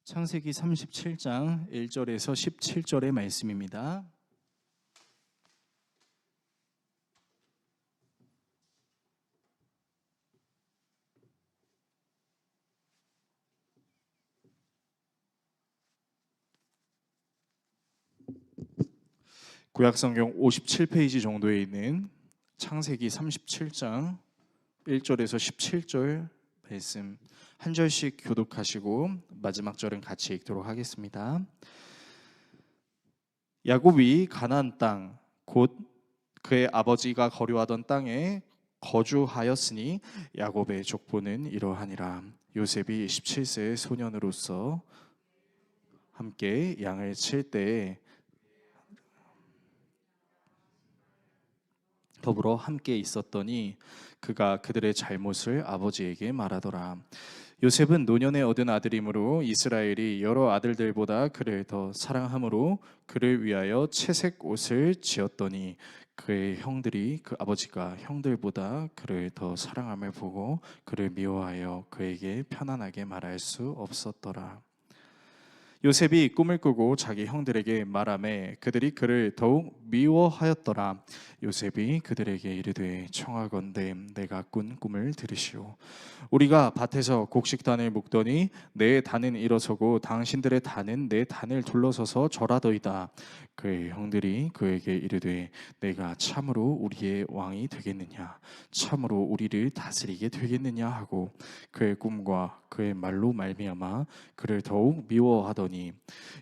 창세기 37장 1절에서 17절의 말씀입니다. 구약성경 57페이지 정도에 있는 창세기 37장 1절에서 17절 말씀 한 절씩 교독하시고 마지막 절은 같이 읽도록 하겠습니다. 야곱이 가나안 땅 곧 그의 아버지가 거류하던 땅에 거주하였으니 야곱의 족보는 이러하니라. 요셉이 17세의 소년으로서 함께 양을 칠 때에 더불어 함께 있었더니 그가 그들의 잘못을 아버지에게 말하더라. 요셉은 노년에 얻은 아들이므로 이스라엘이 여러 아들들보다 그를 더 사랑함으로 그를 위하여 채색 옷을 지었더니 그의 형들이 그 아버지가 형들보다 그를 더 사랑함을 보고 그를 미워하여 그에게 편안하게 말할 수 없었더라. 요셉이 꿈을 꾸고 자기 형들에게 말하매 그들이 그를 더욱 미워하였더라. 요셉이 그들에게 이르되 청하건대 내가 꾼 꿈을 들으시오. 우리가 밭에서 곡식단을 묶더니 내 단은 일어서고 당신들의 단은 내 단을 둘러서서 절하더이다. 그의 형들이 그에게 이르되 내가 참으로 우리의 왕이 되겠느냐, 참으로 우리를 다스리게 되겠느냐 하고 그의 꿈과 그의 말로 말미암아 그를 더욱 미워하더니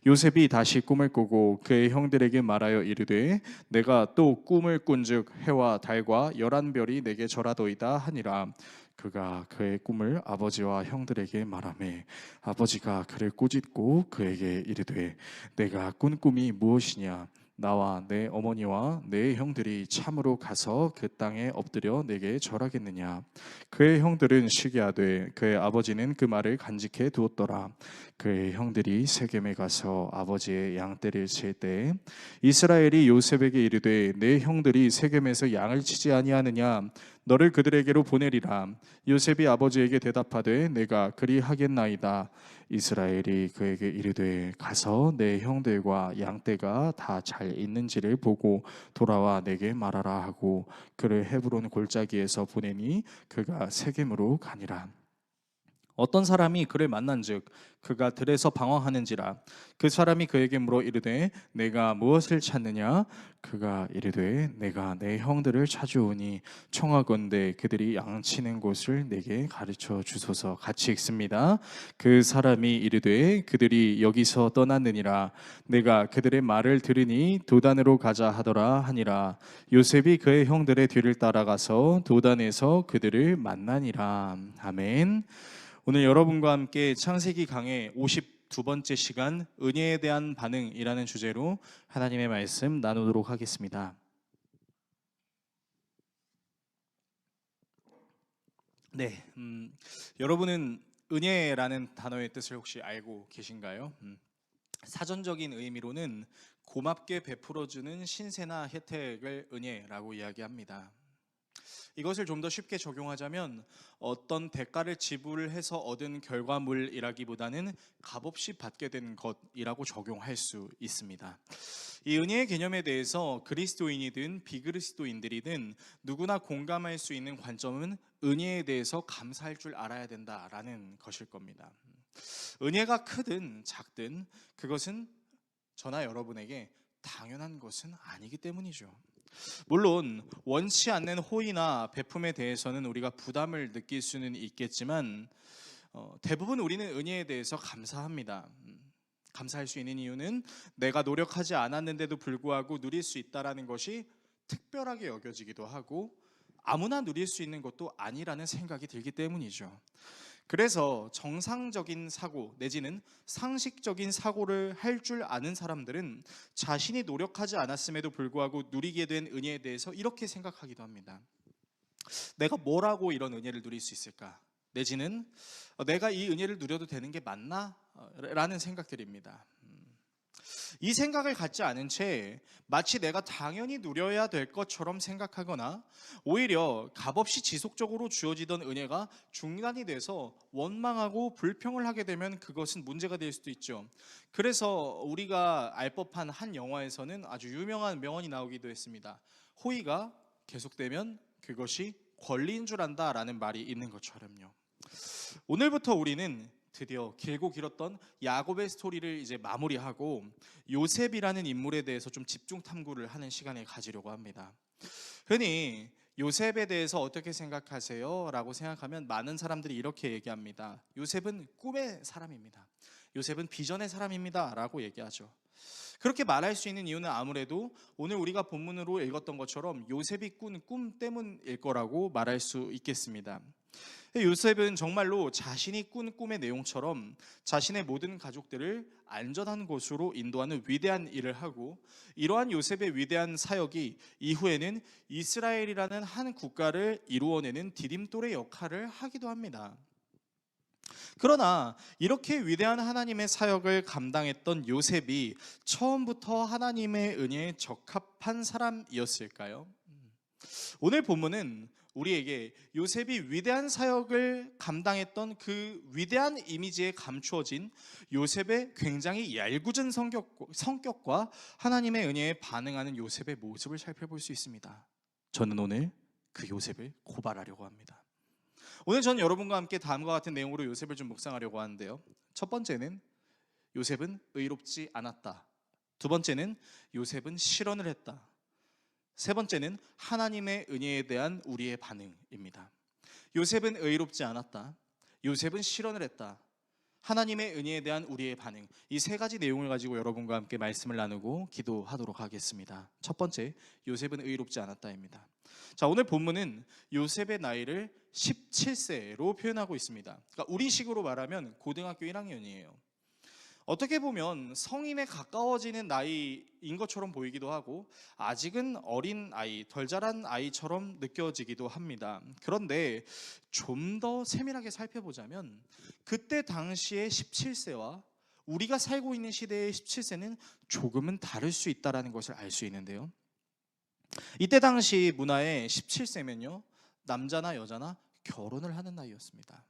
요셉이 다시 꿈을 꾸고 그의 형들에게 말하여 이르되 내가 또 꿈을 꾼즉 해와 달과 11별이 내게 절하도이다 하니라. 그가 그의 꿈을 아버지와 형들에게 말하매 아버지가 그를 꾸짖고 그에게 이르되 내가 꾼 꿈이 무엇이냐, 나와 내 어머니와 내 형들이 참으로 가서 그 땅에 엎드려 내게 절하겠느냐. 그의 형들은 시기하되 그의 아버지는 그 말을 간직해 두었더라. 그의 형들이 세겜에 가서 아버지의 양떼를 칠 때 이스라엘이 요셉에게 이르되 내 형들이 세겜에서 양을 치지 아니하느냐, 너를 그들에게로 보내리라. 요셉이 아버지에게 대답하되 내가 그리하겠나이다. 이스라엘이 그에게 이르되 가서 내 형들과 양떼가 다 잘 있는지를 보고 돌아와 내게 말하라 하고 그를 헤브론 골짜기에서 보내니 그가 세겜으로 가니라. 어떤 사람이 그를 만난즉 그가 들에서 방황하는지라. 그 사람이 그에게 물어 이르되 내가 무엇을 찾느냐. 그가 이르되 내가 내 형들을 찾으오니 청하건대 그들이 양치는 곳을 내게 가르쳐 주소서. 같이 읽습니다. 그 사람이 이르되 그들이 여기서 떠났느니라. 내가 그들의 말을 들으니 도단으로 가자 하더라 하니라. 요셉이 그의 형들의 뒤를 따라가서 도단에서 그들을 만나니라. 아멘. 오늘 여러분과 함께 창세기 강의 52번째 시간 은혜에 대한 반응이라는 주제로 하나님의 말씀 나누도록 하겠습니다. 네, 여러분은 은혜라는 단어의 뜻을 혹시 알고 계신가요? 사전적인 의미로는 고맙게 베풀어주는 신세나 혜택을 은혜라고 이야기합니다. 이것을 좀 더 쉽게 적용하자면 어떤 대가를 지불해서 얻은 결과물이라기보다는 값없이 받게 된 것이라고 적용할 수 있습니다. 이 은혜의 개념에 대해서 그리스도인이든 비그리스도인들이든 누구나 공감할 수 있는 관점은 은혜에 대해서 감사할 줄 알아야 된다라는 것일 겁니다. 은혜가 크든 작든 그것은 저나 여러분에게 당연한 것은 아니기 때문이죠. 물론 원치 않는 호의나 베품에 대해서는 우리가 부담을 느낄 수는 있겠지만 대부분 우리는 은혜에 대해서 감사합니다. 감사할 수 있는 이유는 내가 노력하지 않았는데도 불구하고 누릴 수 있다는 것이 특별하게 여겨지기도 하고 아무나 누릴 수 있는 것도 아니라는 생각이 들기 때문이죠. 그래서 정상적인 사고 내지는 상식적인 사고를 할 줄 아는 사람들은 자신이 노력하지 않았음에도 불구하고 누리게 된 은혜에 대해서 이렇게 생각하기도 합니다. 내가 뭐라고 이런 은혜를 누릴 수 있을까? 내지는 내가 이 은혜를 누려도 되는 게 맞나? 라는 생각들입니다. 이 생각을 갖지 않은 채 마치 내가 당연히 누려야 될 것처럼 생각하거나 오히려 값없이 지속적으로 주어지던 은혜가 중단이 돼서 원망하고 불평을 하게 되면 그것은 문제가 될 수도 있죠. 그래서 우리가 알 법한 한 영화에서는 아주 유명한 명언이 나오기도 했습니다. 호의가 계속되면 그것이 권리인 줄 안다라는 말이 있는 것처럼요. 오늘부터 우리는 드디어 길고 길었던 야곱의 스토리를 이제 마무리하고 요셉이라는 인물에 대해서 좀 집중 탐구를 하는 시간을 가지려고 합니다. 흔히 요셉에 대해서 어떻게 생각하세요? 라고 생각하면 많은 사람들이 이렇게 얘기합니다. 요셉은 꿈의 사람입니다. 요셉은 비전의 사람입니다. 라고 얘기하죠. 그렇게 말할 수 있는 이유는 아무래도 오늘 우리가 본문으로 읽었던 것처럼 요셉이 꾼 꿈 때문일 거라고 말할 수 있겠습니다. 요셉은 정말로 자신이 꾼 꿈의 내용처럼 자신의 모든 가족들을 안전한 곳으로 인도하는 위대한 일을 하고, 이러한 요셉의 위대한 사역이 이후에는 이스라엘이라는 한 국가를 이루어내는 디딤돌의 역할을 하기도 합니다. 그러나 이렇게 위대한 하나님의 사역을 감당했던 요셉이 처음부터 하나님의 은혜에 적합한 사람이었을까요? 오늘 본문은 우리에게 요셉이 위대한 사역을 감당했던 그 위대한 이미지에 감추어진 요셉의 굉장히 얄궂은 성격과 하나님의 은혜에 반응하는 요셉의 모습을 살펴볼 수 있습니다. 저는 오늘 그 요셉을 고발하려고 합니다. 오늘 저는 여러분과 함께 다음과 같은 내용으로 요셉을 좀 묵상하려고 하는데요. 첫 번째는 요셉은 의롭지 않았다. 두 번째는 요셉은 실언을 했다. 세 번째는 하나님의 은혜에 대한 우리의 반응입니다. 요셉은 의롭지 않았다. 요셉은 실언을 했다. 하나님의 은혜에 대한 우리의 반응. 이 세 가지 내용을 가지고 여러분과 함께 말씀을 나누고 기도하도록 하겠습니다. 첫 번째, 요셉은 의롭지 않았다입니다. 자, 오늘 본문은 요셉의 나이를 17세로 표현하고 있습니다. 그러니까 우리식으로 말하면 고등학교 1학년이에요. 어떻게 보면 성인에 가까워지는 나이인 것처럼 보이기도 하고 아직은 어린 아이, 덜 자란 아이처럼 느껴지기도 합니다. 그런데 좀 더 세밀하게 살펴보자면 그때 당시의 17세와 우리가 살고 있는 시대의 17세는 조금은 다를 수 있다는 것을 알 수 있는데요. 이때 당시 문화의 17세면요, 남자나 여자나 결혼을 하는 나이였습니다.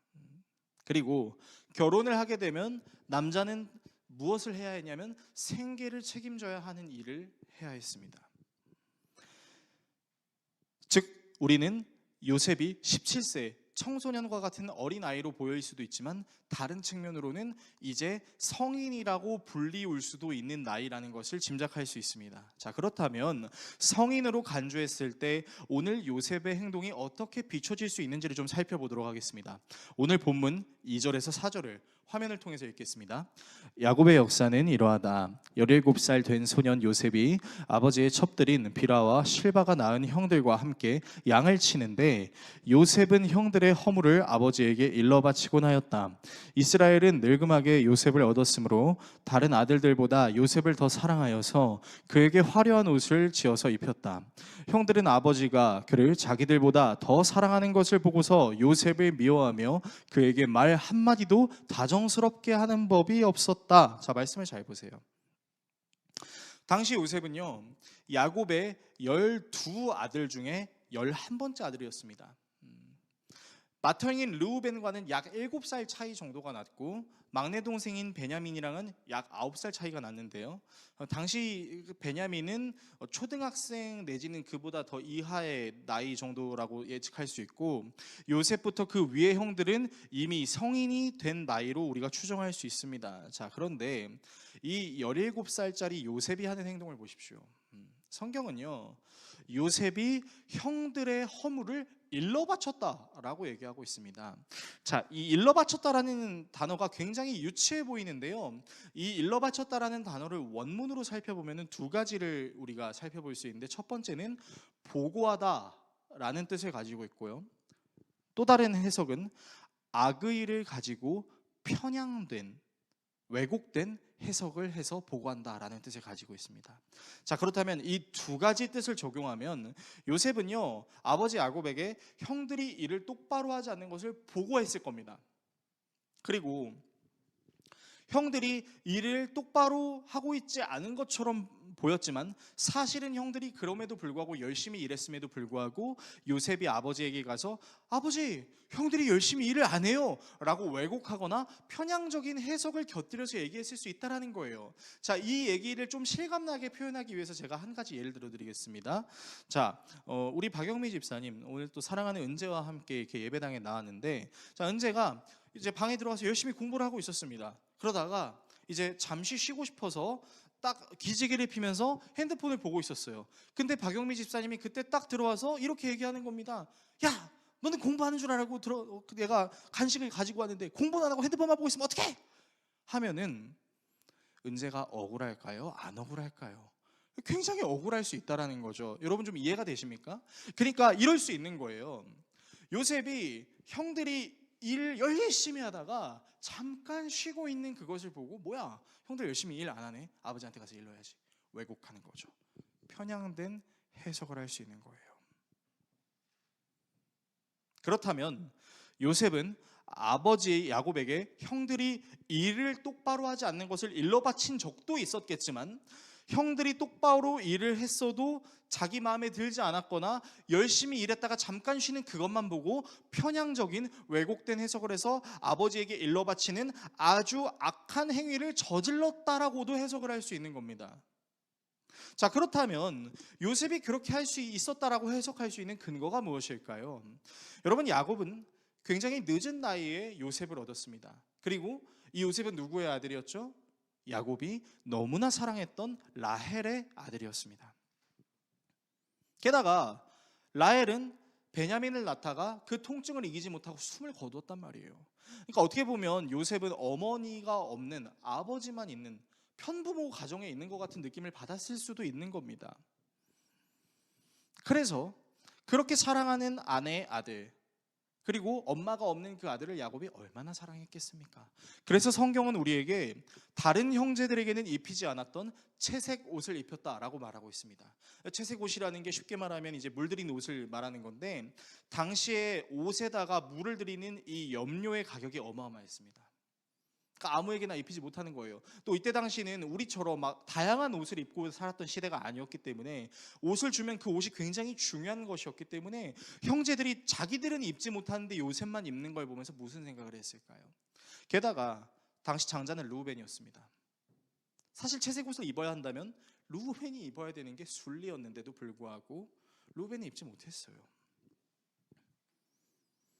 그리고 결혼을 하게 되면 남자는 무엇을 해야 했냐면 생계를 책임져야 하는 일을 해야 했습니다. 즉 우리는 요셉이 17세 청소년과 같은 어린아이로 보일 수도 있지만 다른 측면으로는 이제 성인이라고 불리울 수도 있는 나이라는 것을 짐작할 수 있습니다. 자, 그렇다면 성인으로 간주했을 때 오늘 요셉의 행동이 어떻게 비춰질 수 있는지를 좀 살펴보도록 하겠습니다. 오늘 본문 2절에서 4절을 화면을 통해서 읽겠습니다. 야곱의 역사는 이러하다. 17살 된 소년 요셉이 아버지의 첩들인 비라와 실바가 낳은 형들과 함께 양을 치는데 요셉은 형들의 허물을 아버지에게 일러 바치곤 하였다. 이스라엘은 늙음하게 요셉을 얻었으므로 다른 아들들보다 요셉을 더 사랑하여서 그에게 화려한 옷을 지어서 입혔다. 형들은 아버지가 그를 자기들보다 더 사랑하는 것을 보고서 요셉을 미워하며 그에게 말 한마디도 다정스럽게 하는 법이 없었다. 자, 말씀을 잘 보세요. 당시 요셉은요, 야곱의 12아들 중에 11번째 아들이었습니다. 맏형인 르우벤과는 약 7살 차이 정도가 났고 막내 동생인 베냐민이랑은 약 9살 차이가 났는데요. 당시 베냐민은 초등학생 내지는 그보다 더 이하의 나이 정도라고 예측할 수 있고 요셉부터 그 위의 형들은 이미 성인이 된 나이로 우리가 추정할 수 있습니다. 자, 그런데 이 17살짜리 요셉이 하는 행동을 보십시오. 성경은요, 요셉이 형들의 허물을 일러 바쳤다라고 얘기하고 있습니다. 자, 이 일러 바쳤다라는 단어가 굉장히 유치해 보이는데요. 이 일러 바쳤다라는 단어를 원문으로 살펴보면 두 가지를 우리가 살펴볼 수 있는데, 첫 번째는 보고하다라는 뜻을 가지고 있고요. 또 다른 해석은 악의를 가지고 편향된, 왜곡된 해석을 해서 보고한다라는 뜻을 가지고 있습니다. 자, 그렇다면 이 두 가지 뜻을 적용하면 요셉은요, 아버지 야곱에게 형들이 일을 똑바로 하지 않는 것을 보고했을 겁니다. 그리고 형들이 일을 똑바로 하고 있지 않은 것처럼 보였지만 사실은 형들이 그럼에도 불구하고 열심히 일했음에도 불구하고 요셉이 아버지에게 가서 아버지, 형들이 열심히 일을 안 해요 라고 왜곡하거나 편향적인 해석을 곁들여서 얘기했을 수 있다는 거예요. 자, 이 얘기를 좀 실감나게 표현하기 위해서 제가 한 가지 예를 들어 드리겠습니다. 자, 우리 박영미 집사님 오늘 또 사랑하는 은재와 함께 이렇게 예배당에 나왔는데, 자, 은재가 이제 방에 들어가서 열심히 공부를 하고 있었습니다. 그러다가 이제 잠시 쉬고 싶어서 딱 기지개를 피면서 핸드폰을 보고 있었어요. 근데 박영미 집사님이 그때 딱 들어와서 이렇게 얘기하는 겁니다. 야, 너는 공부하는 줄 알고 내가 간식을 가지고 왔는데 공부는 안 하고 핸드폰만 보고 있으면 어떡해? 하면은 은재가 억울할까요? 안 억울할까요? 굉장히 억울할 수 있다는 거죠. 여러분 좀 이해가 되십니까? 그러니까 이럴 수 있는 거예요. 요셉이 형들이 일 열심히 하다가 잠깐 쉬고 있는 그것을 보고 뭐야, 형들 열심히 일 안 하네, 아버지한테 가서 일로 해야지, 왜곡하는 거죠. 편향된 해석을 할 수 있는 거예요. 그렇다면 요셉은 아버지 야곱에게 형들이 일을 똑바로 하지 않는 것을 일러 바친 적도 있었겠지만, 형들이 똑바로 일을 했어도 자기 마음에 들지 않았거나 열심히 일했다가 잠깐 쉬는 그것만 보고 편향적인 왜곡된 해석을 해서 아버지에게 일러 바치는 아주 악한 행위를 저질렀다라고도 해석을 할 수 있는 겁니다. 자, 그렇다면 요셉이 그렇게 할 수 있었다라고 해석할 수 있는 근거가 무엇일까요? 여러분, 야곱은 굉장히 늦은 나이에 요셉을 얻었습니다. 그리고 이 요셉은 누구의 아들이었죠? 야곱이 너무나 사랑했던 라헬의 아들이었습니다. 게다가 라헬은 베냐민을 낳다가 그 통증을 이기지 못하고 숨을 거두었단 말이에요. 그러니까 어떻게 보면 요셉은 어머니가 없는, 아버지만 있는 편부모 가정에 있는 것 같은 느낌을 받았을 수도 있는 겁니다. 그래서 그렇게 사랑하는 아내의 아들, 그리고 엄마가 없는 그 아들을 야곱이 얼마나 사랑했겠습니까? 그래서 성경은 우리에게 다른 형제들에게는 입히지 않았던 채색 옷을 입혔다라고 말하고 있습니다. 채색 옷이라는 게 쉽게 말하면 이제 물들인 옷을 말하는 건데, 당시에 옷에다가 물을 들이는 이 염료의 가격이 어마어마했습니다. 그러니까 아무에게나 입히지 못하는 거예요. 또 이때 당시는 우리처럼 막 다양한 옷을 입고 살았던 시대가 아니었기 때문에 옷을 주면 그 옷이 굉장히 중요한 것이었기 때문에 형제들이 자기들은 입지 못하는데 요셉만 입는 걸 보면서 무슨 생각을 했을까요? 게다가 당시 장자는 르우벤이었습니다. 사실 채색 옷을 입어야 한다면 르우벤이 입어야 되는 게 순리였는데도 불구하고 르우벤이 입지 못했어요.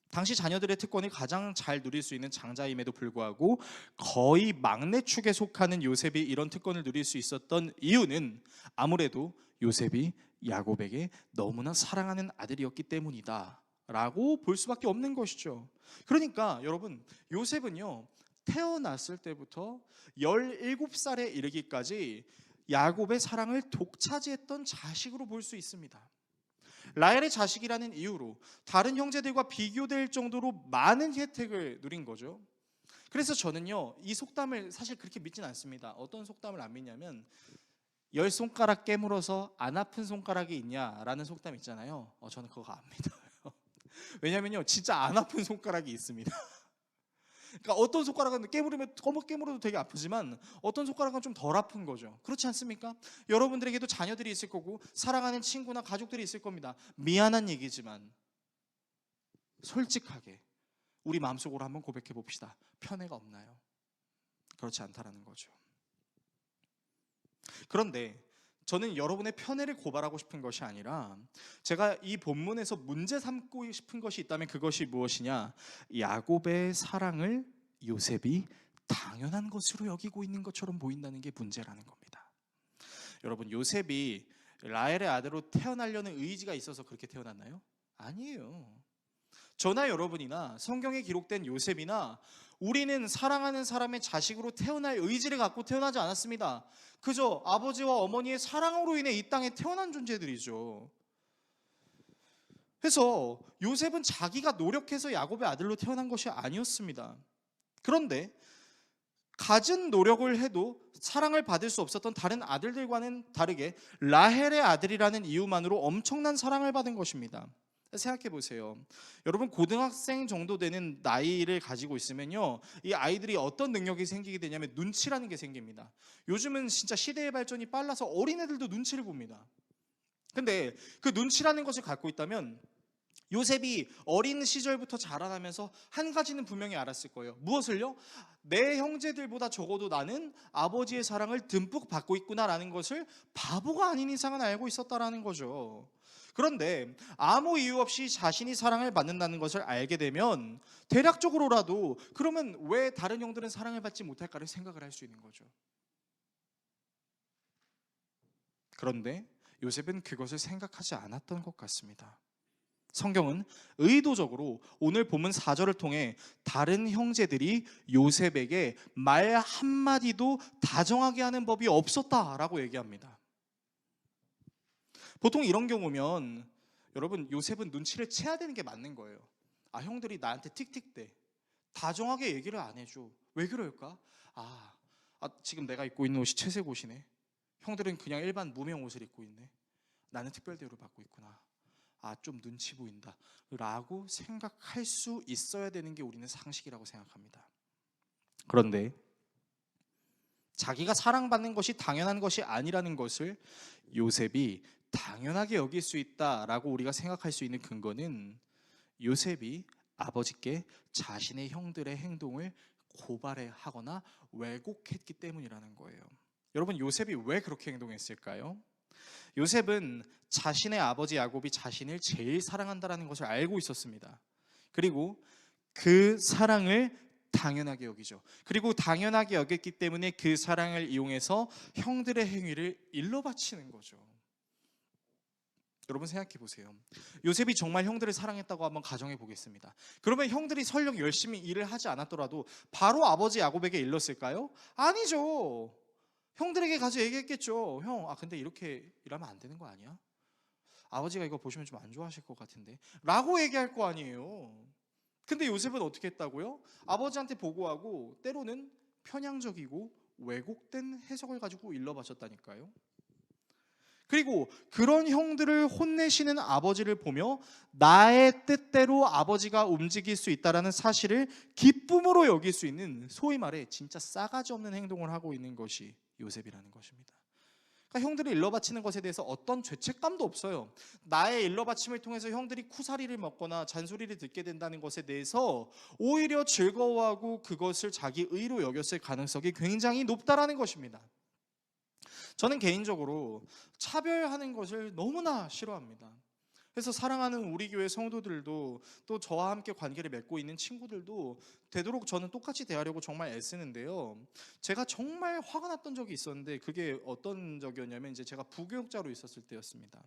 당시 자녀들의 특권을 가장 잘 누릴 수 있는 장자임에도 불구하고 거의 막내 축에 속하는 요셉이 이런 특권을 누릴 수 있었던 이유는 아무래도 요셉이 야곱에게 너무나 사랑하는 아들이었기 때문이다 라고 볼 수밖에 없는 것이죠. 그러니까 여러분, 요셉은요, 태어났을 때부터 17살에 이르기까지 야곱의 사랑을 독차지했던 자식으로 볼 수 있습니다. 라헬의 자식이라는 이유로 다른 형제들과 비교될 정도로 많은 혜택을 누린 거죠. 그래서 저는요, 이 속담을 사실 그렇게 믿진 않습니다. 어떤 속담을 안 믿냐면 10손가락 깨물어서 안 아픈 손가락이 있냐라는 속담 있잖아요. 저는 그거 안 믿어요. 왜냐면요, 진짜 안 아픈 손가락이 있습니다. 그러니까 어떤 손가락은 깨물어도 되게 아프지만 어떤 손가락은 좀 덜 아픈 거죠. 그렇지 않습니까? 여러분들에게도 자녀들이 있을 거고 사랑하는 친구나 가족들이 있을 겁니다. 미안한 얘기지만 솔직하게 우리 마음속으로 한번 고백해 봅시다. 편애가 없나요? 그렇지 않다라는 거죠. 그런데 저는 여러분의 편애를 고발하고 싶은 것이 아니라, 제가 이 본문에서 문제 삼고 싶은 것이 있다면 그것이 무엇이냐, 야곱의 사랑을 요셉이 당연한 것으로 여기고 있는 것처럼 보인다는 게 문제라는 겁니다. 여러분, 요셉이 라헬의 아들로 태어나려는 의지가 있어서 그렇게 태어났나요? 아니에요. 저나 여러분이나 성경에 기록된 요셉이나 우리는 사랑하는 사람의 자식으로 태어날 의지를 갖고 태어나지 않았습니다. 그저 아버지와 어머니의 사랑으로 인해 이 땅에 태어난 존재들이죠. 그래서 요셉은 자기가 노력해서 야곱의 아들로 태어난 것이 아니었습니다. 그런데 갖은 노력을 해도 사랑을 받을 수 없었던 다른 아들들과는 다르게 라헬의 아들이라는 이유만으로 엄청난 사랑을 받은 것입니다. 생각해 보세요. 여러분 고등학생 정도 되는 나이를 가지고 있으면요, 이 아이들이 어떤 능력이 생기게 되냐면 눈치라는 게 생깁니다. 요즘은 진짜 시대의 발전이 빨라서 어린애들도 눈치를 봅니다. 근데 그 눈치라는 것을 갖고 있다면 요셉이 어린 시절부터 자라나면서 한 가지는 분명히 알았을 거예요. 무엇을요? 내 형제들보다 적어도 나는 아버지의 사랑을 듬뿍 받고 있구나라는 것을 바보가 아닌 이상은 알고 있었다라는 거죠. 그런데 아무 이유 없이 자신이 사랑을 받는다는 것을 알게 되면 대략적으로라도 그러면 왜 다른 형들은 사랑을 받지 못할까를 생각을 할 수 있는 거죠. 그런데 요셉은 그것을 생각하지 않았던 것 같습니다. 성경은 의도적으로 오늘 본문 4절을 통해 다른 형제들이 요셉에게 말 한마디도 다정하게 하는 법이 없었다라고 얘기합니다. 보통 이런 경우면 여러분 요셉은 눈치를 채야 되는 게 맞는 거예요. 아, 형들이 나한테 틱틱대. 다정하게 얘기를 안 해줘. 왜 그럴까? 지금 내가 입고 있는 옷이 채색 옷이네. 형들은 그냥 일반 무명 옷을 입고 있네. 나는 특별 대우를 받고 있구나. 좀 눈치 보인다 라고 생각할 수 있어야 되는 게 우리는 상식이라고 생각합니다. 그런데 자기가 사랑받는 것이 당연한 것이 아니라는 것을 요셉이 당연하게 여길 수 있다라고 우리가 생각할 수 있는 근거는 요셉이 아버지께 자신의 형들의 행동을 고발하거나 왜곡했기 때문이라는 거예요. 여러분 요셉이 왜 그렇게 행동했을까요? 요셉은 자신의 아버지 야곱이 자신을 제일 사랑한다는 것을 알고 있었습니다. 그리고 그 사랑을 당연하게 여기죠. 그리고 당연하게 여겼기 때문에 그 사랑을 이용해서 형들의 행위를 일러 바치는 거죠. 여러분 생각해 보세요. 요셉이 정말 형들을 사랑했다고 한번 가정해 보겠습니다. 그러면 형들이 설령 열심히 일을 하지 않았더라도 바로 아버지 야곱에게 일렀을까요? 아니죠. 형들에게 가서 얘기했겠죠. 형, 근데 이렇게 일하면 안 되는 거 아니야? 아버지가 이거 보시면 좀 안 좋아하실 것 같은데 라고 얘기할 거 아니에요. 근데 요셉은 어떻게 했다고요? 아버지한테 보고하고 때로는 편향적이고 왜곡된 해석을 가지고 일러바쳤다니까요. 그리고 그런 형들을 혼내시는 아버지를 보며 나의 뜻대로 아버지가 움직일 수 있다는 사실을 기쁨으로 여길 수 있는, 소위 말해 진짜 싸가지 없는 행동을 하고 있는 것이 요셉이라는 것입니다. 그러니까 형들이 일러바치는 것에 대해서 어떤 죄책감도 없어요. 나의 일러바침을 통해서 형들이 쿠사리를 먹거나 잔소리를 듣게 된다는 것에 대해서 오히려 즐거워하고 그것을 자기 의로 여겼을 가능성이 굉장히 높다라는 것입니다. 저는 개인적으로 차별하는 것을 너무나 싫어합니다. 그래서 사랑하는 우리 교회 성도들도 또 저와 함께 관계를 맺고 있는 친구들도 되도록 저는 똑같이 대하려고 정말 애쓰는데요. 제가 정말 화가 났던 적이 있었는데 그게 어떤 적이었냐면 이제 제가 부교육자로 있었을 때였습니다.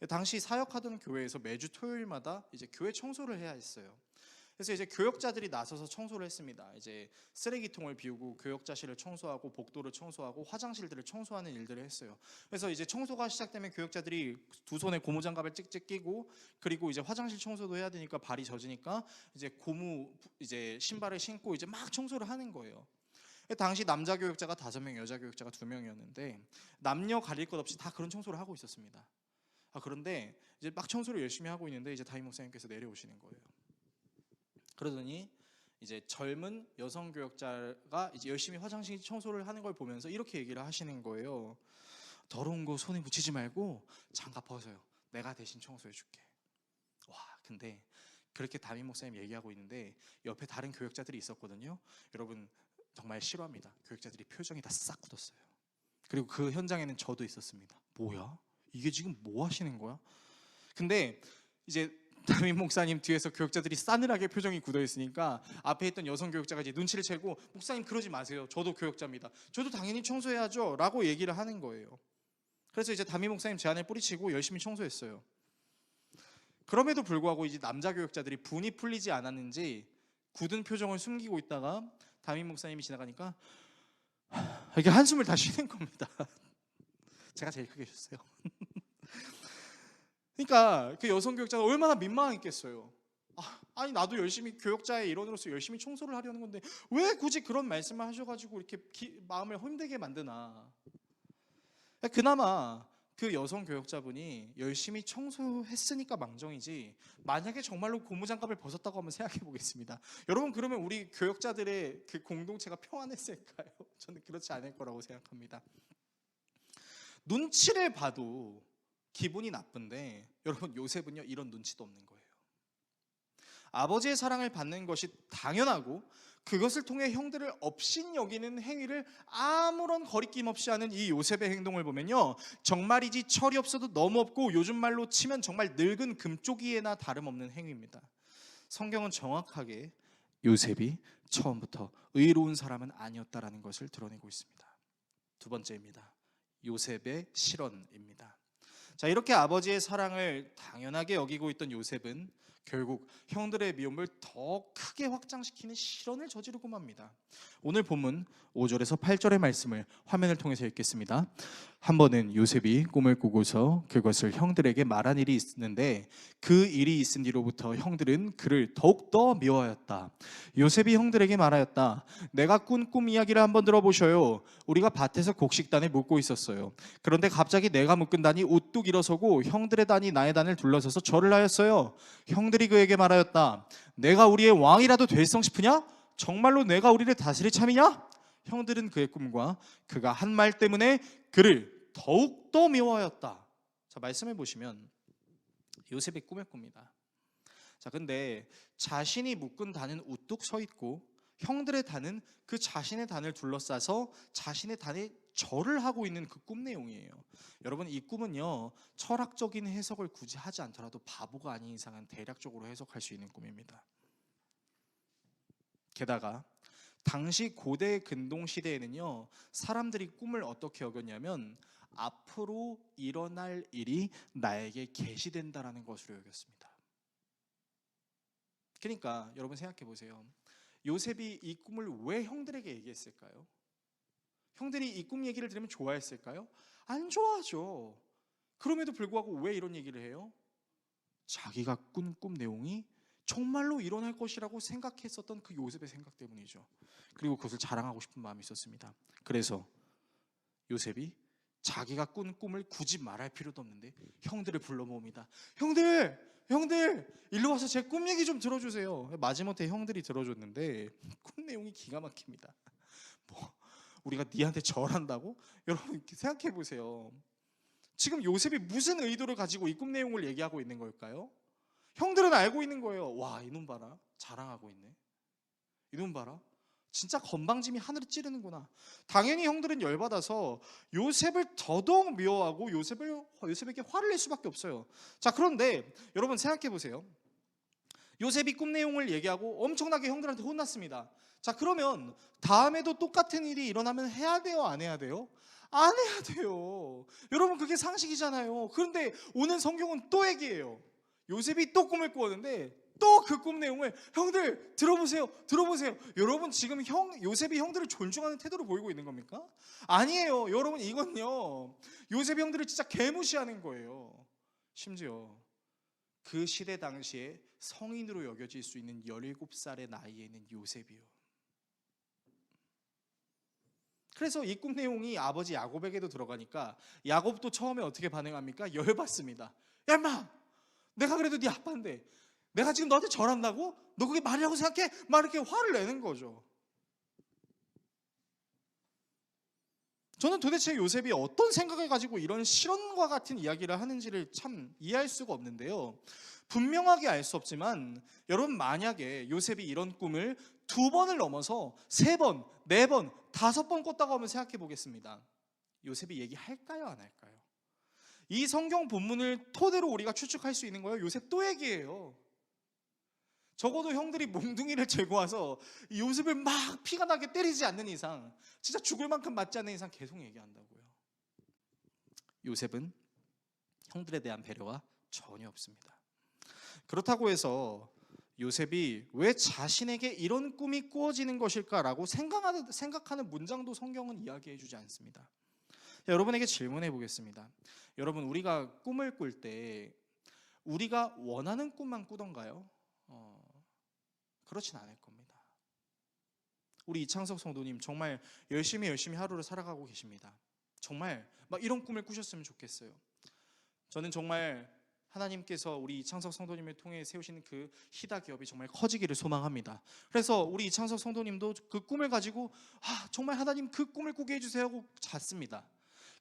당시 사역하던 교회에서 매주 토요일마다 이제 교회 청소를 해야 했어요. 그래서 이제 교역자들이 나서서 청소를 했습니다. 이제 쓰레기통을 비우고 교역자실을 청소하고 복도를 청소하고 화장실들을 청소하는 일들을 했어요. 그래서 이제 청소가 시작되면 교역자들이 두 손에 고무장갑을 찍찍 끼고, 그리고 이제 화장실 청소도 해야 되니까 발이 젖으니까 이제 고무 이제 신발을 신고 이제 막 청소를 하는 거예요. 당시 남자 교역자가 5명, 여자 교역자가 2명이었는데 남녀 가릴 것 없이 다 그런 청소를 하고 있었습니다. 그런데 이제 막 청소를 열심히 하고 있는데 이제 담임 목사님께서 내려오시는 거예요. 그러더니 이제 젊은 여성 교역자가 이제 열심히 화장실 청소를 하는 걸 보면서 이렇게 얘기를 하시는 거예요. 더러운 거 손에 묻히지 말고 장갑 벗어요. 내가 대신 청소해 줄게. 근데 그렇게 담임 목사님 얘기하고 있는데 옆에 다른 교역자들이 있었거든요. 여러분 정말 싫어합니다. 교역자들이 표정이 다 싹 굳었어요. 그리고 그 현장에는 저도 있었습니다. 뭐야? 이게 지금 뭐 하시는 거야? 근데 이제 담임 목사님 뒤에서 교역자들이 싸늘하게 표정이 굳어 있으니까 앞에 있던 여성 교역자가 이제 눈치를 채고, 목사님 그러지 마세요. 저도 교역자입니다. 저도 당연히 청소해야죠 라고 얘기를 하는 거예요. 그래서 이제 담임 목사님 제안을 뿌리치고 열심히 청소했어요. 그럼에도 불구하고 이제 남자 교역자들이 분이 풀리지 않았는지 굳은 표정을 숨기고 있다가 담임 목사님이 지나가니까 이렇게 한숨을 다 쉬는 겁니다. 제가 제일 크게 쉬었어요. 그러니까 그 여성 교역자가 얼마나 민망했겠어요. 아니 나도 열심히 교역자의 일원으로서 열심히 청소를 하려는 건데 왜 굳이 그런 말씀을 하셔가지고 이렇게 마음을 힘들게 만드나. 그나마 그 여성 교역자분이 열심히 청소했으니까 망정이지, 만약에 정말로 고무장갑을 벗었다고 한번 생각해 보겠습니다. 여러분, 그러면 우리 교역자들의 그 공동체가 평안했을까요? 저는 그렇지 않을 거라고 생각합니다. 눈치를 봐도 기분이 나쁜데, 여러분, 요셉은요 이런 눈치도 없는 거예요. 아버지의 사랑을 받는 것이 당연하고 그것을 통해 형들을 업신여기는 행위를 아무런 거리낌 없이 하는 이 요셉의 행동을 보면요, 정말이지 철이 없어도 너무 없고 요즘 말로 치면 정말 늙은 금쪽이에나 다름없는 행위입니다. 성경은 정확하게 요셉이 처음부터 의로운 사람은 아니었다라는 것을 드러내고 있습니다. 두 번째입니다. 요셉의 실언입니다. 자, 이렇게 아버지의 사랑을 당연하게 여기고 있던 요셉은 결국 형들의 미움을 더 크게 확장시키는 실언을 저지르고 맙니다. 오늘 본문 5절에서 8절의 말씀을 화면을 통해서 읽겠습니다. 한 번은 요셉이 꿈을 꾸고서 그것을 형들에게 말한 일이 있는데, 그 일이 있은 뒤로부터 형들은 그를 더욱더 미워하였다. 요셉이 형들에게 말하였다. 내가 꾼 꿈 이야기를 한번 들어보셔요. 우리가 밭에서 곡식단을 묶고 있었어요. 그런데 갑자기 내가 묶은 단이 우뚝 일어서고 형들의 단이 나의 단을 둘러서서 절을 하였어요. 형들이 그에게 말하였다. 내가 우리의 왕이라도 될성 싶으냐? 정말로 내가 우리를 다스릴 참이냐? 형들은 그의 꿈과 그가 한 말 때문에 그를 더욱더 미워하였다. 자, 말씀해 보시면 요셉의 꿈을 꿉니다. 자, 근데 자신이 묶은 단은 우뚝 서 있고 형들의 단은 그 자신의 단을 둘러싸서 자신의 단에 절을 하고 있는 그 꿈 내용이에요. 여러분, 이 꿈은요 철학적인 해석을 굳이 하지 않더라도 바보가 아닌 이상은 대략적으로 해석할 수 있는 꿈입니다. 게다가 당시 고대 근동 시대에는요, 사람들이 꿈을 어떻게 여겼냐면 앞으로 일어날 일이 나에게 계시된다라는 것으로 여겼습니다. 그러니까 여러분 생각해 보세요. 요셉이 이 꿈을 왜 형들에게 얘기했을까요? 형들이 이 꿈 얘기를 들으면 좋아했을까요? 안 좋아하죠. 그럼에도 불구하고 왜 이런 얘기를 해요? 자기가 꾼 꿈 내용이 정말로 일어날 것이라고 생각했었던 그 요셉의 생각 때문이죠. 그리고 그것을 자랑하고 싶은 마음이 있었습니다. 그래서 요셉이 자기가 꾼 꿈을 굳이 말할 필요도 없는데 형들을 불러 모읍니다. 형들 일로 와서 제 꿈 얘기 좀 들어주세요. 마지못해 형들이 들어줬는데 꿈 내용이 기가 막힙니다. 뭐 우리가 니한테 절한다고? 여러분 생각해 보세요. 지금 요셉이 무슨 의도를 가지고 이 꿈 내용을 얘기하고 있는 걸까요? 형들은 알고 있는 거예요. 와, 이놈 봐라, 자랑하고 있네. 이놈 봐라, 진짜 건방짐이 하늘을 찌르는구나. 당연히 형들은 열받아서 요셉을 더더욱 미워하고 요셉에게 화를 낼 수밖에 없어요. 자, 그런데 여러분 생각해 보세요. 요셉이 꿈 내용을 얘기하고 엄청나게 형들한테 혼났습니다. 자, 그러면 다음에도 똑같은 일이 일어나면 해야 돼요, 안 해야 돼요? 안 해야 돼요. 여러분, 그게 상식이잖아요. 그런데 오늘 성경은 또 얘기해요. 요셉이 또 꿈을 꾸었는데 또 그 꿈 내용을 형들 들어보세요. 여러분, 지금 요셉이 형들을 존중하는 태도를 보이고 있는 겁니까? 아니에요. 여러분, 이건요 요셉이 형들을 진짜 개무시하는 거예요. 심지어 그 시대 당시에 성인으로 여겨질 수 있는 17살의 나이에 있는 요셉이요. 그래서 이 꿈 내용이 아버지 야곱에게도 들어가니까 야곱도 처음에 어떻게 반응합니까? 열받습니다. 야 인마, 내가 그래도 네 아빠인데 내가 지금 너한테 절한다고? 너 그게 말이라고 생각해? 막 이렇게 화를 내는 거죠. 저는 도대체 요셉이 어떤 생각을 가지고 이런 실언과 같은 이야기를 하는지를 참 이해할 수가 없는데요. 분명하게 알 수 없지만 여러분, 만약에 요셉이 이런 꿈을 2번을 넘어서 3번, 4번, 5번 꿨다고 하면 생각해 보겠습니다. 요셉이 얘기할까요, 안 할까요? 이 성경 본문을 토대로 우리가 추측할 수 있는 거예요. 요셉 또 얘기해요. 적어도 형들이 몽둥이를 들고 와서 요셉을 막 피가 나게 때리지 않는 이상, 진짜 죽을 만큼 맞지 않는 이상 계속 얘기한다고요. 요셉은 형들에 대한 배려가 전혀 없습니다. 그렇다고 해서 요셉이 왜 자신에게 이런 꿈이 꾸어지는 것일까라고 생각하는 문장도 성경은 이야기해 주지 않습니다. 여러분에게 질문해 보겠습니다. 여러분, 우리가 꿈을 꿀 때 우리가 원하는 꿈만 꾸던가요? 그렇진 않을 겁니다. 우리 이창석 성도님 정말 열심히 하루를 살아가고 계십니다. 정말 막 이런 꿈을 꾸셨으면 좋겠어요. 저는 정말 하나님께서 우리 이창석 성도님을 통해 세우시는 그 히다 기업이 정말 커지기를 소망합니다. 그래서 우리 이창석 성도님도 그 꿈을 가지고 정말 하나님 그 꿈을 꾸게 해주세요 하고 잤습니다.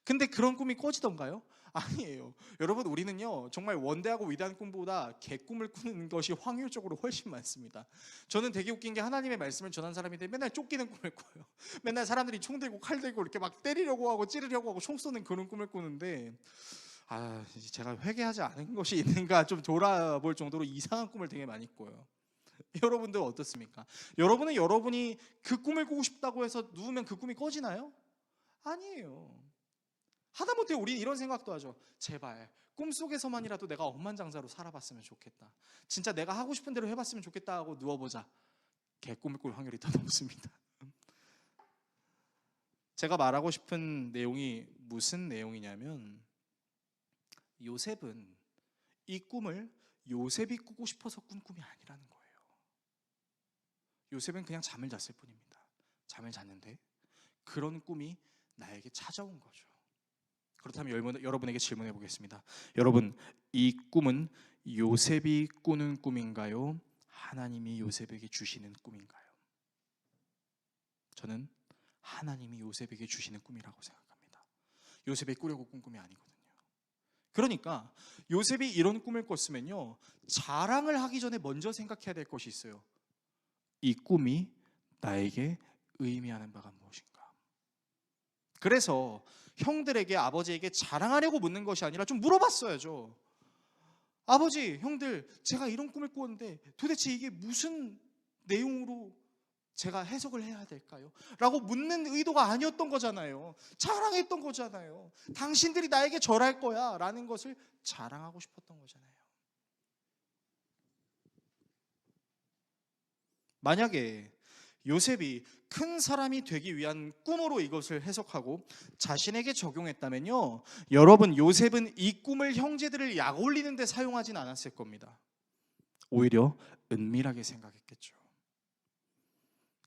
근데 그런 꿈이 꿔지던가요? 아니에요. 여러분, 우리는요 정말 원대하고 위대한 꿈보다 개꿈을 꾸는 것이 확률적으로 훨씬 많습니다. 저는 되게 웃긴 게 하나님의 말씀을 전한 사람인데 맨날 쫓기는 꿈을 꿔요. 맨날 사람들이 총 들고 칼 들고 이렇게 막 때리려고 하고 찌르려고 하고 총 쏘는 그런 꿈을 꾸는데, 제가 회개하지 않은 것이 있는가 좀 돌아볼 정도로 이상한 꿈을 되게 많이 꿔요. 여러분들 어떻습니까? 여러분은 여러분이 그 꿈을 꾸고 싶다고 해서 누우면 그 꿈이 꺼지나요? 아니에요. 하다못해 우리는 이런 생각도 하죠. 제발 꿈속에서만이라도 내가 억만장자로 살아봤으면 좋겠다. 진짜 내가 하고 싶은 대로 해봤으면 좋겠다 하고 누워보자. 개꿈을 꿀 확률이 더 높습니다. 제가 말하고 싶은 내용이 무슨 내용이냐면, 요셉은 이 꿈을 요셉이 꾸고 싶어서 꾼 꿈이 아니라는 거예요. 요셉은 그냥 잠을 잤을 뿐입니다. 잠을 잤는데 그런 꿈이 나에게 찾아온 거죠. 그렇다면 여러분에게 질문해 보겠습니다. 여러분, 이 꿈은 요셉이 꾸는 꿈인가요? 하나님이 요셉에게 주시는 꿈인가요? 저는 하나님이 요셉에게 주시는 꿈이라고 생각합니다. 요셉이 꾸려고 꾼 꿈이 아니거든요. 그러니까 요셉이 이런 꿈을 꿨으면요, 자랑을 하기 전에 먼저 생각해야 될 것이 있어요. 이 꿈이 나에게 의미하는 바가 무엇인가? 그래서 형들에게, 아버지에게 자랑하려고 묻는 것이 아니라 좀 물어봤어야죠. 아버지, 형들, 제가 이런 꿈을 꾸었는데 도대체 이게 무슨 내용으로 제가 해석을 해야 될까요? 라고 묻는 의도가 아니었던 거잖아요. 자랑했던 거잖아요. 당신들이 나에게 절할 거야 라는 것을 자랑하고 싶었던 거잖아요. 만약에 요셉이 큰 사람이 되기 위한 꿈으로 이것을 해석하고 자신에게 적용했다면요, 여러분, 요셉은 이 꿈을 형제들을 약 올리는 데 사용하진 않았을 겁니다. 오히려 은밀하게 생각했겠죠.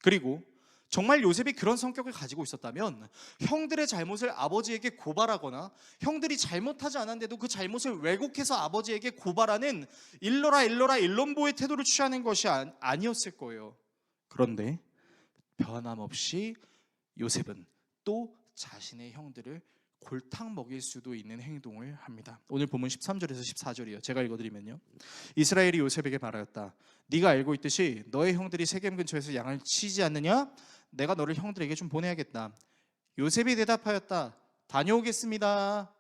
그리고 정말 요셉이 그런 성격을 가지고 있었다면 형들의 잘못을 아버지에게 고발하거나 형들이 잘못하지 않았는데도 그 잘못을 왜곡해서 아버지에게 고발하는 일러라 일론보의 태도를 취하는 것이 아니었을 거예요. 그런데 변함없이 요셉은 또 자신의 형들을 골탕 먹일 수도 있는 행동을 합니다. 오늘 본문 13절에서 14절이요. 제가 읽어드리면요, 이스라엘이 요셉에게 말하였다. 네가 알고 있듯이 너의 형들이 세겜 근처에서 양을 치지 않느냐? 내가 너를 형들에게 좀 보내야겠다. 요셉이 대답하였다. 다녀오겠습니다.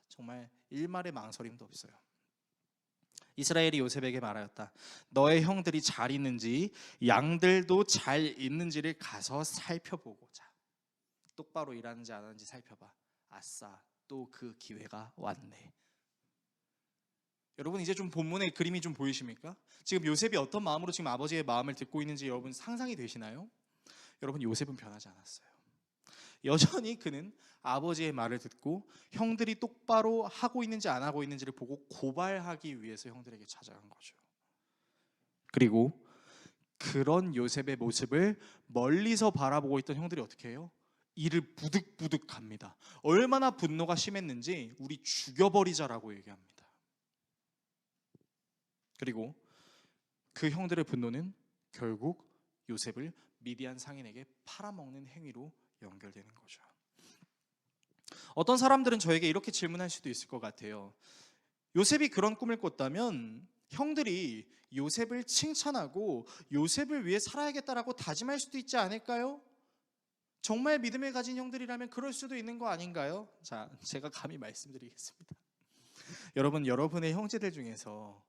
정말 일말의 망설임도 없어요. 이스라엘이 요셉에게 말하였다. 너의 형들이 잘 있는지 양들도 잘 있는지를 가서 살펴보고자. 똑바로 일하는지 안 하는지 살펴봐. 아싸, 또 그 기회가 왔네. 여러분, 이제 좀 본문의 그림이 좀 보이십니까? 지금 요셉이 어떤 마음으로 지금 아버지의 마음을 듣고 있는지 여러분 상상이 되시나요? 여러분, 요셉은 변하지 않았어요. 여전히 그는 아버지의 말을 듣고 형들이 똑바로 하고 있는지 안 하고 있는지를 보고 고발하기 위해서 형들에게 찾아간 거죠. 그리고 그런 요셉의 모습을 멀리서 바라보고 있던 형들이 어떻게 해요? 이를 부득부득 합니다. 얼마나 분노가 심했는지 우리 죽여버리자라고 얘기합니다. 그리고 그 형들의 분노는 결국 요셉을 미디안 상인에게 팔아먹는 행위로 연결되는 거죠. 어떤 사람들은 저에게 이렇게 질문할 수도 있을 것 같아요. 요셉이 그런 꿈을 꿨다면 형들이 요셉을 칭찬하고 요셉을 위해 살아야겠다라고 다짐할 수도 있지 않을까요? 정말 믿음을 가진 형들이라면 그럴 수도 있는 거 아닌가요? 자, 제가 감히 말씀드리겠습니다. 여러분, 여러분의 형제들 중에서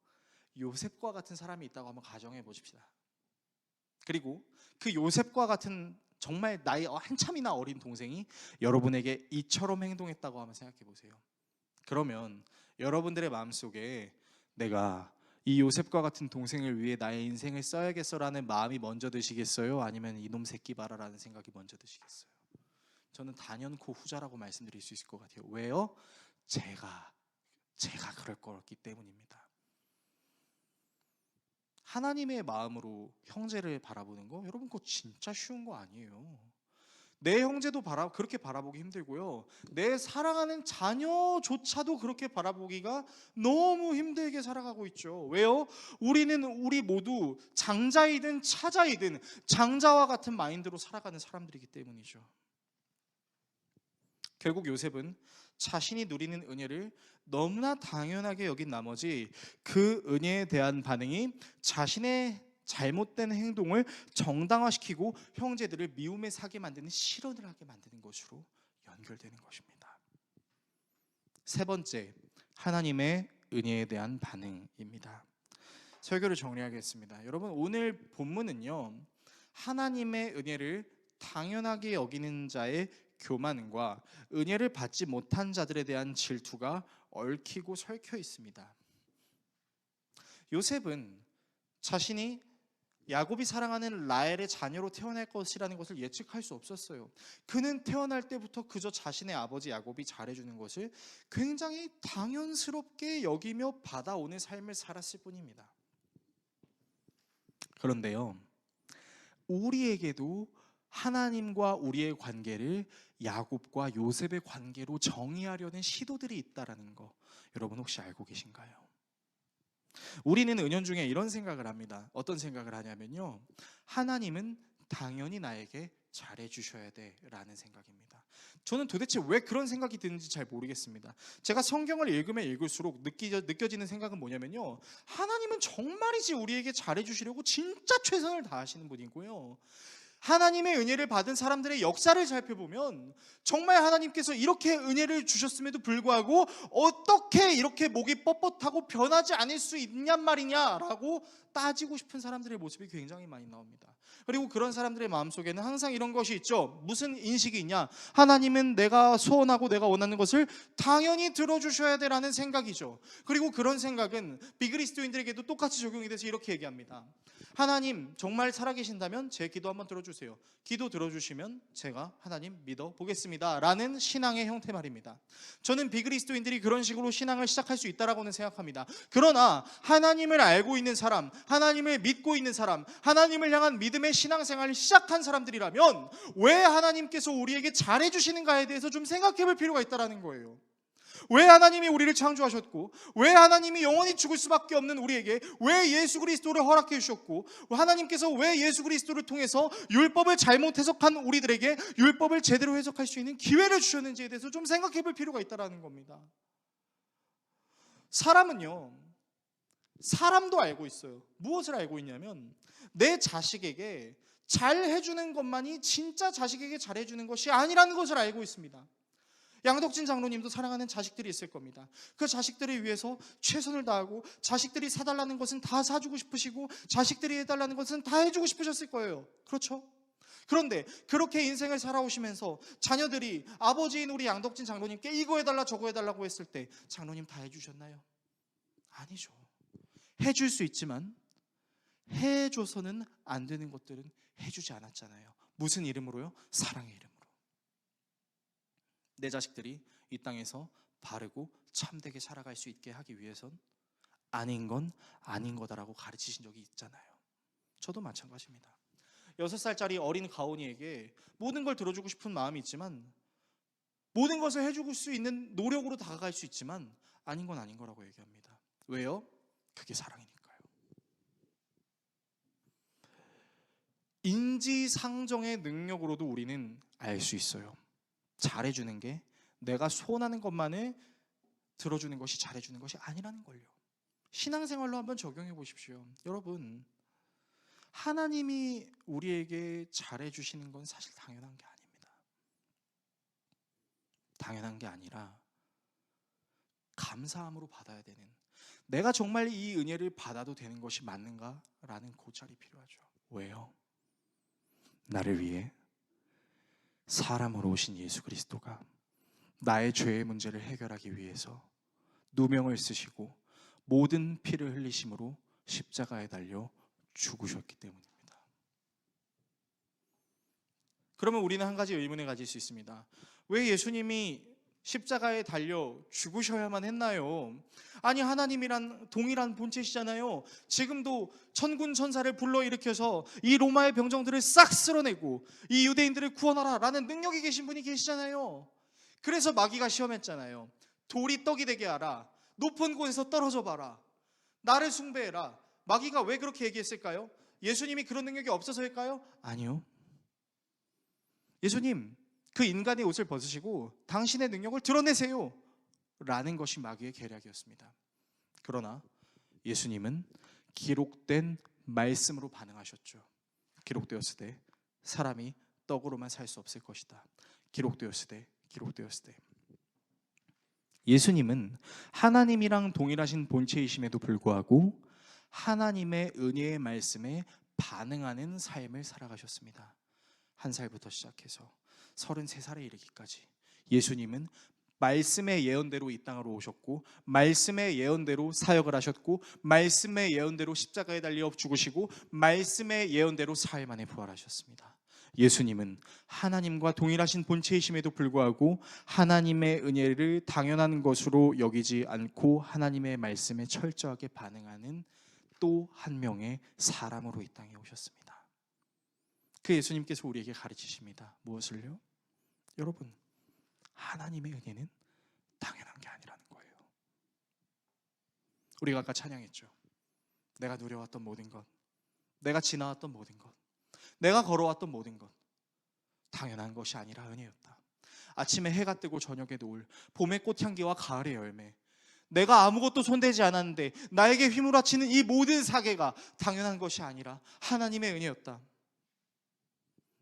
요셉과 같은 사람이 있다고 한번 가정해 보십시다. 그리고 그 요셉과 같은 정말 나이 한참이나 어린 동생이 여러분에게 이처럼 행동했다고 한번 생각해 보세요. 그러면 여러분들의 마음속에 내가 이 요셉과 같은 동생을 위해 나의 인생을 써야겠어라는 마음이 먼저 드시겠어요? 아니면 이놈 새끼 봐라라는 생각이 먼저 드시겠어요? 저는 단연코 후자라고 말씀드릴 수 있을 것 같아요. 왜요? 제가 그럴 거였기 때문입니다. 하나님의 마음으로 형제를 바라보는 거, 여러분, 그거 진짜 쉬운 거 아니에요. 내 형제도 그렇게 바라보기 힘들고요. 내 사랑하는 자녀조차도 그렇게 바라보기가 너무 힘들게 살아가고 있죠. 왜요? 우리 모두 장자이든 차자이든 장자와 같은 마인드로 살아가는 사람들이기 때문이죠. 결국 요셉은 자신이 누리는 은혜를 너무나 당연하게 여긴 나머지 그 은혜에 대한 반응이 자신의 잘못된 행동을 정당화시키고 형제들을 미움에 사게 만드는 실언을 하게 만드는 것으로 연결되는 것입니다. 세 번째, 하나님의 은혜에 대한 반응입니다. 설교를 정리하겠습니다. 여러분, 오늘 본문은요, 하나님의 은혜를 당연하게 여기는 자의 교만과 은혜를 받지 못한 자들에 대한 질투가 얽히고 설켜 있습니다. 요셉은 자신이 야곱이 사랑하는 라헬의 자녀로 태어날 것이라는 것을 예측할 수 없었어요. 그는 태어날 때부터 그저 자신의 아버지 야곱이 잘해주는 것을 굉장히 당연스럽게 여기며 받아오는 삶을 살았을 뿐입니다. 그런데요, 우리에게도 하나님과 우리의 관계를 야곱과 요셉의 관계로 정의하려는 시도들이 있다라는 거 여러분 혹시 알고 계신가요? 우리는 은연중에 이런 생각을 합니다. 어떤 생각을 하냐면요, 하나님은 당연히 나에게 잘해 주셔야 돼 라는 생각입니다. 저는 도대체 왜 그런 생각이 드는지 잘 모르겠습니다. 제가 성경을 읽으면 읽을수록 느껴지는 생각은 뭐냐면요, 하나님은 정말이지 우리에게 잘해 주시려고 진짜 최선을 다하시는 분이고요, 하나님의 은혜를 받은 사람들의 역사를 살펴보면 정말 하나님께서 이렇게 은혜를 주셨음에도 불구하고 어떻게 이렇게 목이 뻣뻣하고 변하지 않을 수 있냔 말이냐라고 따지고 싶은 사람들의 모습이 굉장히 많이 나옵니다. 그리고 그런 사람들의 마음속에는 항상 이런 것이 있죠. 무슨 인식이 있냐? 하나님은 내가 소원하고 내가 원하는 것을 당연히 들어주셔야 되라는 생각이죠. 그리고 그런 생각은 비그리스도인들에게도 똑같이 적용이 돼서 이렇게 얘기합니다. 하나님 정말 살아계신다면 제 기도 한번 들어주세요. 기도 들어주시면 제가 하나님 믿어보겠습니다 라는 신앙의 형태 말입니다. 저는 비그리스도인들이 그런 식으로 신앙을 시작할 수 있다라고는 생각합니다. 그러나 하나님을 알고 있는 사람, 하나님을 믿고 있는 사람, 하나님을 향한 믿음의 신앙생활을 시작한 사람들이라면 왜 하나님께서 우리에게 잘해주시는가에 대해서 좀 생각해볼 필요가 있다는 거예요. 왜 하나님이 우리를 창조하셨고, 왜 하나님이 영원히 죽을 수밖에 없는 우리에게 왜 예수 그리스도를 허락해 주셨고, 하나님께서 왜 예수 그리스도를 통해서 율법을 잘못 해석한 우리들에게 율법을 제대로 해석할 수 있는 기회를 주셨는지에 대해서 좀 생각해 볼 필요가 있다는 겁니다. 사람도 알고 있어요. 무엇을 알고 있냐면 내 자식에게 잘 해주는 것만이 진짜 자식에게 잘 해주는 것이 아니라는 것을 알고 있습니다. 양덕진 장로님도 사랑하는 자식들이 있을 겁니다. 그 자식들을 위해서 최선을 다하고 자식들이 사달라는 것은 다 사주고 싶으시고 자식들이 해달라는 것은 다 해주고 싶으셨을 거예요. 그렇죠? 그런데 그렇게 인생을 살아오시면서 자녀들이 아버지인 우리 양덕진 장로님께 이거 해달라 저거 해달라고 했을 때 장로님 다 해주셨나요? 아니죠. 해줄 수 있지만 해줘서는 안 되는 것들은 해주지 않았잖아요. 무슨 이름으로요? 사랑의 이름으로. 내 자식들이 이 땅에서 바르고 참되게 살아갈 수 있게 하기 위해선 아닌 건 아닌 거다라고 가르치신 적이 있잖아요. 저도 마찬가지입니다. 6살짜리 어린 가온이에게 모든 걸 들어주고 싶은 마음이 있지만, 모든 것을 해주고 수 있는 노력으로 다가갈 수 있지만 아닌 건 아닌 거라고 얘기합니다. 왜요? 그게 사랑이니까요. 인지상정의 능력으로도 우리는 알 수 있어요. 잘해주는 게 내가 소원하는 것만을 들어주는 것이 잘해주는 것이 아니라는 걸요. 신앙생활로 한번 적용해 보십시오. 여러분, 하나님이 우리에게 잘해주시는 건 사실 당연한 게 아닙니다. 당연한 게 아니라 감사함으로 받아야 되는, 내가 정말 이 은혜를 받아도 되는 것이 맞는가라는 고찰이 필요하죠. 왜요? 나를 위해 사람으로 오신 예수 그리스도가 나의 죄의 문제를 해결하기 위해서 누명을 쓰시고 모든 피를 흘리심으로 십자가에 달려 죽으셨기 때문입니다. 그러면 우리는 한 가지 의문을 가질 수 있습니다. 왜 예수님이 십자가에 달려 죽으셔야만 했나요? 아니, 하나님이란 동일한 본체시잖아요. 지금도 천군 천사를 불러일으켜서 이 로마의 병정들을 싹 쓸어내고 이 유대인들을 구원하라 라는 능력이 계신 분이 계시잖아요. 그래서 마귀가 시험했잖아요. 돌이 떡이 되게 하라, 높은 곳에서 떨어져 봐라, 나를 숭배해라. 마귀가 왜 그렇게 얘기했을까요? 예수님이 그런 능력이 없어서일까요? 아니요. 예수님, 그 인간의 옷을 벗으시고 당신의 능력을 드러내세요 라는 것이 마귀의 계략이었습니다. 그러나 예수님은 기록된 말씀으로 반응하셨죠. 기록되었으되 사람이 떡으로만 살 수 없을 것이다. 기록되었으되. 예수님은 하나님이랑 동일하신 본체이심에도 불구하고 하나님의 은혜의 말씀에 반응하는 삶을 살아가셨습니다. 1살부터 시작해서 33살에 이르기까지 예수님은 말씀의 예언대로 이 땅으로 오셨고, 말씀의 예언대로 사역을 하셨고, 말씀의 예언대로 십자가에 달려 죽으시고, 말씀의 예언대로 사흘 만에 부활하셨습니다. 예수님은 하나님과 동일하신 본체이심에도 불구하고 하나님의 은혜를 당연한 것으로 여기지 않고 하나님의 말씀에 철저하게 반응하는 또 한 명의 사람으로 이 땅에 오셨습니다. 그 예수님께서 우리에게 가르치십니다. 무엇을요? 여러분, 하나님의 은혜는 당연한 게 아니라는 거예요. 우리가 아까 찬양했죠. 내가 누려왔던 모든 것, 내가 지나왔던 모든 것, 내가 걸어왔던 모든 것, 당연한 것이 아니라 은혜였다. 아침에 해가 뜨고 저녁에 노을, 봄의 꽃향기와 가을의 열매, 내가 아무것도 손대지 않았는데 나에게 휘몰아치는 이 모든 사계가 당연한 것이 아니라 하나님의 은혜였다.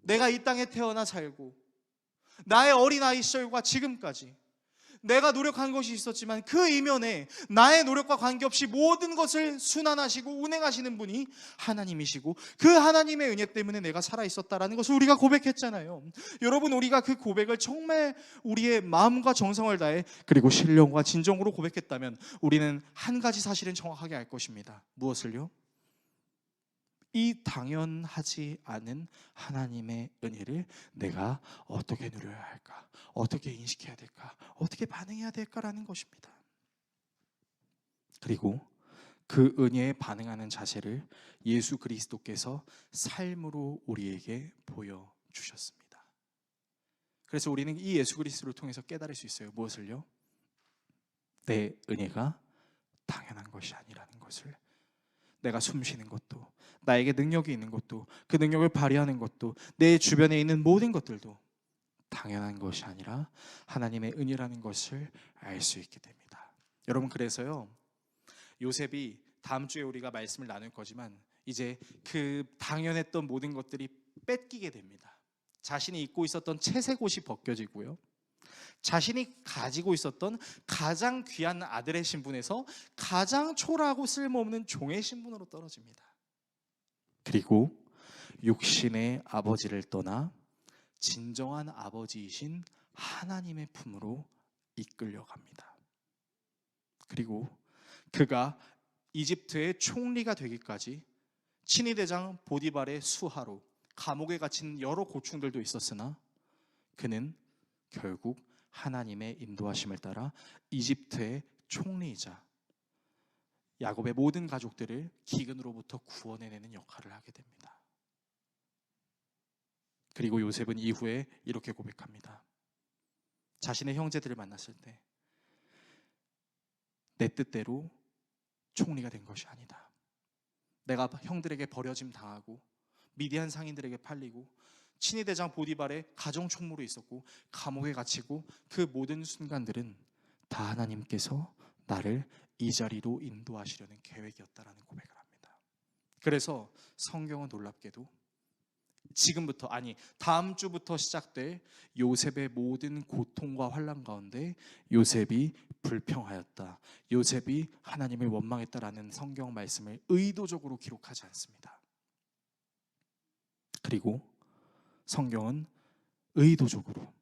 내가 이 땅에 태어나 살고 나의 어린아이 시절과 지금까지 내가 노력한 것이 있었지만 그 이면에 나의 노력과 관계없이 모든 것을 순환하시고 운행하시는 분이 하나님이시고, 그 하나님의 은혜 때문에 내가 살아있었다라는 것을 우리가 고백했잖아요. 여러분, 우리가 그 고백을 정말 우리의 마음과 정성을 다해 그리고 신령과 진정으로 고백했다면 우리는 한 가지 사실은 정확하게 알 것입니다. 무엇을요? 이 당연하지 않은 하나님의 은혜를 내가 어떻게 누려야 할까? 어떻게 인식해야 될까? 어떻게 반응해야 될까라는 것입니다. 그리고 그 은혜에 반응하는 자세를 예수 그리스도께서 삶으로 우리에게 보여주셨습니다. 그래서 우리는 이 예수 그리스도를 통해서 깨달을 수 있어요. 무엇을요? 내 은혜가 당연한 것이 아니라는 것을. 내가 숨쉬는 것도, 나에게 능력이 있는 것도, 그 능력을 발휘하는 것도, 내 주변에 있는 모든 것들도 당연한 것이 아니라 하나님의 은혜라는 것을 알 수 있게 됩니다. 여러분, 그래서요, 요셉이 다음 주에 우리가 말씀을 나눌 거지만 이제 그 당연했던 모든 것들이 뺏기게 됩니다. 자신이 입고 있었던 채색 옷이 벗겨지고요, 자신이 가지고 있었던 가장 귀한 아들의 신분에서 가장 초라하고 쓸모없는 종의 신분으로 떨어집니다. 그리고 육신의 아버지를 떠나 진정한 아버지이신 하나님의 품으로 이끌려갑니다. 그리고 그가 이집트의 총리가 되기까지 친위대장 보디발의 수하로 감옥에 갇힌 여러 고충들도 있었으나 그는 결국 하나님의 인도하심을 따라 이집트의 총리이자 야곱의 모든 가족들을 기근으로부터 구원해내는 역할을 하게 됩니다. 그리고 요셉은 이후에 이렇게 고백합니다. 자신의 형제들을 만났을 때 내 뜻대로 총리가 된 것이 아니다. 내가 형들에게 버려짐 당하고 미디안 상인들에게 팔리고 친위대장 보디발의 가정총무로 있었고 감옥에 갇히고 그 모든 순간들은 다 하나님께서 나를 이 자리로 인도하시려는 계획이었다라는 고백을 합니다. 그래서 성경은 놀랍게도 지금부터, 아니 다음 주부터 시작될 요셉의 모든 고통과 환난 가운데 요셉이 불평하였다, 요셉이 하나님을 원망했다라는 성경 말씀을 의도적으로 기록하지 않습니다. 그리고 성경은 의도적으로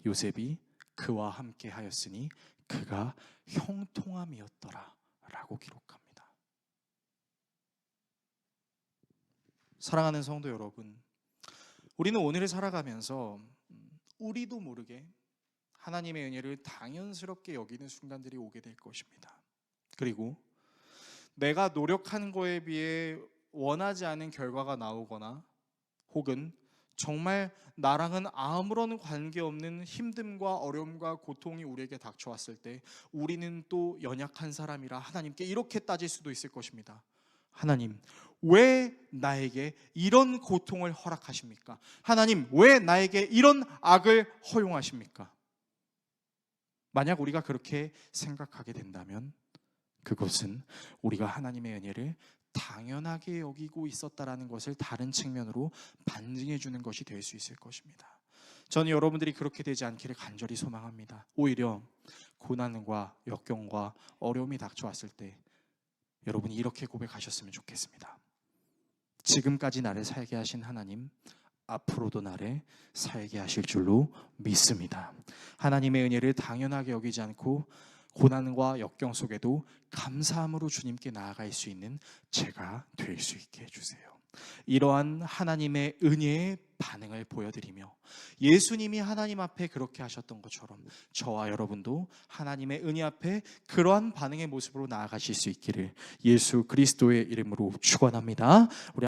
요셉이 그와 함께 하였으니 그가 형통함이었더라 라고 기록합니다. 사랑하는 성도 여러분, 우리는 오늘을 살아가면서 우리도 모르게 하나님의 은혜를 당연스럽게 여기는 순간들이 오게 될 것입니다. 그리고 내가 노력한 거에 비해 원하지 않은 결과가 나오거나 혹은 정말 나랑은 아무런 관계없는 힘듦과 어려움과 고통이 우리에게 닥쳐왔을 때 우리는 또 연약한 사람이라 하나님께 이렇게 따질 수도 있을 것입니다. 하나님, 왜 나에게 이런 고통을 허락하십니까? 하나님, 왜 나에게 이런 악을 허용하십니까? 만약 우리가 그렇게 생각하게 된다면 그것은 우리가 하나님의 은혜를 당연하게 여기고 있었다라는 것을 다른 측면으로 반증해 주는 것이 될 수 있을 것입니다. 저는 여러분들이 그렇게 되지 않기를 간절히 소망합니다. 오히려 고난과 역경과 어려움이 닥쳐왔을 때 여러분이 이렇게 고백하셨으면 좋겠습니다. 지금까지 나를 살게 하신 하나님, 앞으로도 나를 살게 하실 줄로 믿습니다. 하나님의 은혜를 당연하게 여기지 않고 고난과 역경 속에도 감사함으로 주님께 나아갈 수 있는 제가 될 수 있게 해주세요. 이러한 하나님의 은혜의 반응을 보여드리며 예수님이 하나님 앞에 그렇게 하셨던 것처럼 저와 여러분도 하나님의 은혜 앞에 그러한 반응의 모습으로 나아가실 수 있기를 예수 그리스도의 이름으로 축원합니다. 우리